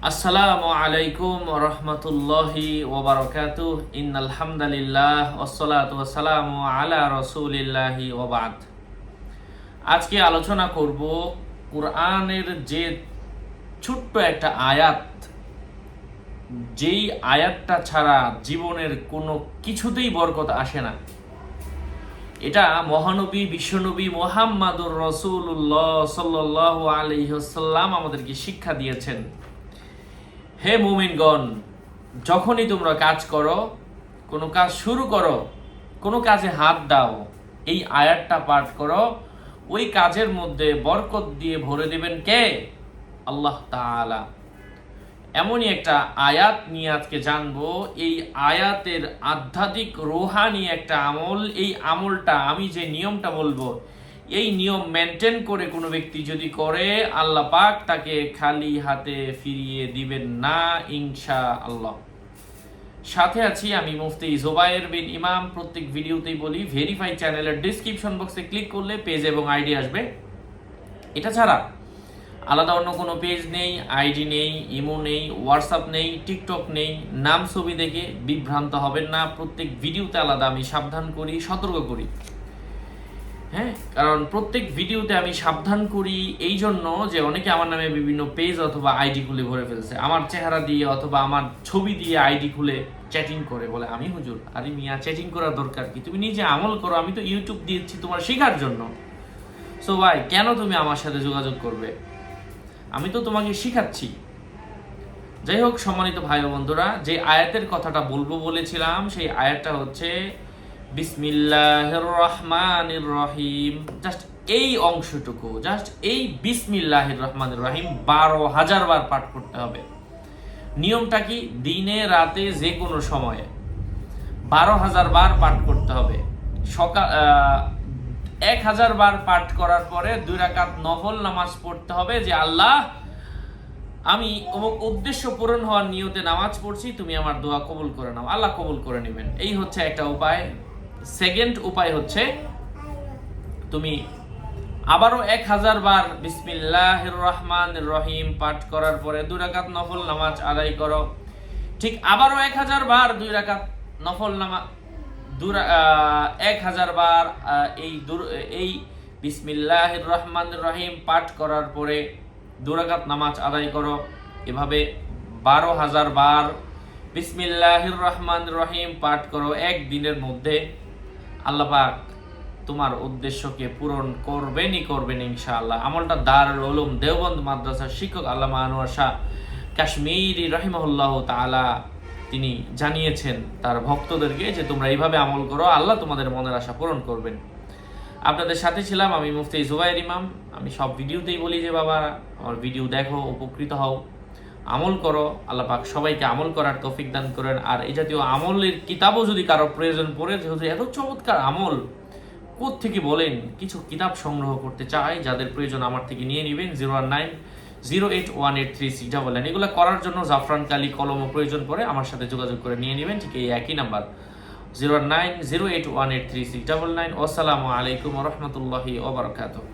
আসসালামু আলাইকুম রহমতুল্লাহি ওবারাকাতুহ। ইন্নাল হামদালিল্লাহ ওয়াসসালাতু ওয়াসসালামু আলা রাসূলিল্লাহি ওয়া বা'দ। আজকে আলোচনা করব কোরআনের যে ছোট্ট একটা আয়াত, যেই আয়াতটা ছাড়া জীবনের কোনো কিছুতেই বরকত আসে না। এটা মহানবী বিশ্বনবী মুহাম্মাদুর রাসূলুল্লাহ সাল্লাল্লাহু আলাইহি ওয়াসাল্লাম আমাদেরকে শিক্ষা দিয়েছেন। হে মুমিনগণ, যখনই তোমরা কাজ করো, কোনো কাজ শুরু করো, কোনো কাজে হাত দাও, এই আয়াতটা পাঠ করো, ওই কাজের মধ্যে বরকত দিয়ে ভরে দেবেন কে? আল্লাহ তাআলা। এমনই একটা আয়াত নিয়ে আজকে জানবো। এই আয়াতের আধ্যাত্মিক রুহানি একটা আমল। এই আমলটা, আমি যে নিয়মটা বলবো, এই নিয়ম মেনটেন করে কোনো ব্যক্তি যদি করে, আল্লাহ পাক তাকে খালি হাতে ফিরিয়ে দিবেন না ইনশাআল্লাহ। সাথে আছি আমি মুফতি জুবায়ের বিন ইমাম। প্রত্যেক ভিডিওতেই বলি, ভেরিফাই চ্যানেলের ডিসক্রিপশন বক্সে ক্লিক করলে পেজ এবং আইডি আসবে। এটা ছাড়া আলাদা অন্য কোনো পেজ নেই, আইডি নেই, ইমো নেই, হোয়াটসঅ্যাপ নেই, টিকটক নেই। নাম ছবি দেখে বিভ্রান্ত হবেন না। প্রত্যেক ভিডিওতে আলাদা আমি সাবধান করি, সতর্ক করি। হ্যাঁ, কারণ প্রত্যেক ভিডিওতে আমি সাবধান করি এই জন্য যে অনেকে আমার নামে বিভিন্ন পেজ অথবা আইডি খুলে ভরে ফেলছে, আমার চেহারা দিয়ে অথবা আমার ছবি দিয়ে আইডি খুলে চ্যাটিং করে, বলে আমি হুজুর। আরে মিয়া, চ্যাটিং করার দরকার কি? তুমি নিজে আমল করো। আমি তো ইউটিউব দিয়েছি তোমার শেখার জন্য। সো ভাই, কেন তুমি আমার সাথে যোগাযোগ করবে? আমি তো তোমাকে শিখাচ্ছি। যাই হোক, সম্মানিত ভাই ও বন্ধুরা, যে আয়াতের কথাটা বলবো বলেছিলাম, সেই আয়াতটা হচ্ছে বিসমিল্লাহির রহমানির রহিম। জাস্ট এই অংশটুকু, জাস্ট এই বিসমিল্লাহির রহমানির রহিম 12,000 বার পাঠ করতে হবে। নিয়মটা কি? দিনে রাতে যে কোনো সময়ে 12,000 বার পাঠ করতে হবে। সকাল 1,000 বার পাঠ করার পরে 2 রাকাত নফল নামাজ পড়তে হবে, যে আল্লাহ, আমি অমুক উদ্দেশ্য পূরণ হওয়ার নিয়তে নামাজ পড়ছি, তুমি আমার দোয়া কবুল করে নাও। আল্লাহ কবুল করে নেবেন। এই হচ্ছে একটা উপায়। সেকেন্ড উপায় হচ্ছে, তুমি আবারও 1,000 বার বিসমিল্লাহির রহমানির রহিম পাঠ করার পরে 2 রাকাত নফল নামাজ আদায় করো। ঠিক আবারও 1,000 বার 2 রাকাত নফল নামাজ 1,000 বার এই বিসমিল্লাহির রহমানির রহিম পাঠ করার পরে 2 রাকাত নামাজ আদায় করো। এভাবে 12,000 বার বিসমিল্লাহির রহমানির রহিম পাঠ করো একদিনের মধ্যে। আল্লাহ পাক তোমার উদ্দেশ্যকে পূরণ করবেন ইনশাআল্লাহ। আমলটা দারুল উলুম দেওবন্দ মাদ্রাসার শিক্ষক আল্লামা আনোয়ার শাহ কাশ্মীরি রাহিমাহুল্লাহ তাআলা তিনি জানিয়েছেন তার ভক্তদেরকে যে তোমরা এইভাবে আমল করো, আল্লাহ তোমাদের মনের আশা পূরণ করবেন। আপনাদের সাথে ছিলাম আমি মুফতি জুবায়ের ইমাম। আমি সব ভিডিওতেই বলি যে বাবা, আমার ভিডিও দেখো, উপকৃত হও, আমল করো। আল্লাহ পাক সবাইকে আমল করার তৌফিক দান করেন। আর এই জাতীয় আমলের কিতাবও যদি কারো প্রয়োজন পড়ে, যেহেতু এত চমৎকার আমল, কোত্থেকে বলেন, কিছু কিতাব সংগ্রহ করতে চাই, যাদের প্রয়োজন আমার থেকে নিয়ে নেবেন। 01908183699। এগুলো করার জন্য জাফরান কালি কলমও প্রয়োজন পড়ে, আমার সাথে যোগাযোগ করে নিয়ে নেবেন। ঠিক এই একই নাম্বার 09008183699। আসসালামু আলাইকুম রহমতুল্লাহি ওয়া বারাকাতুহু।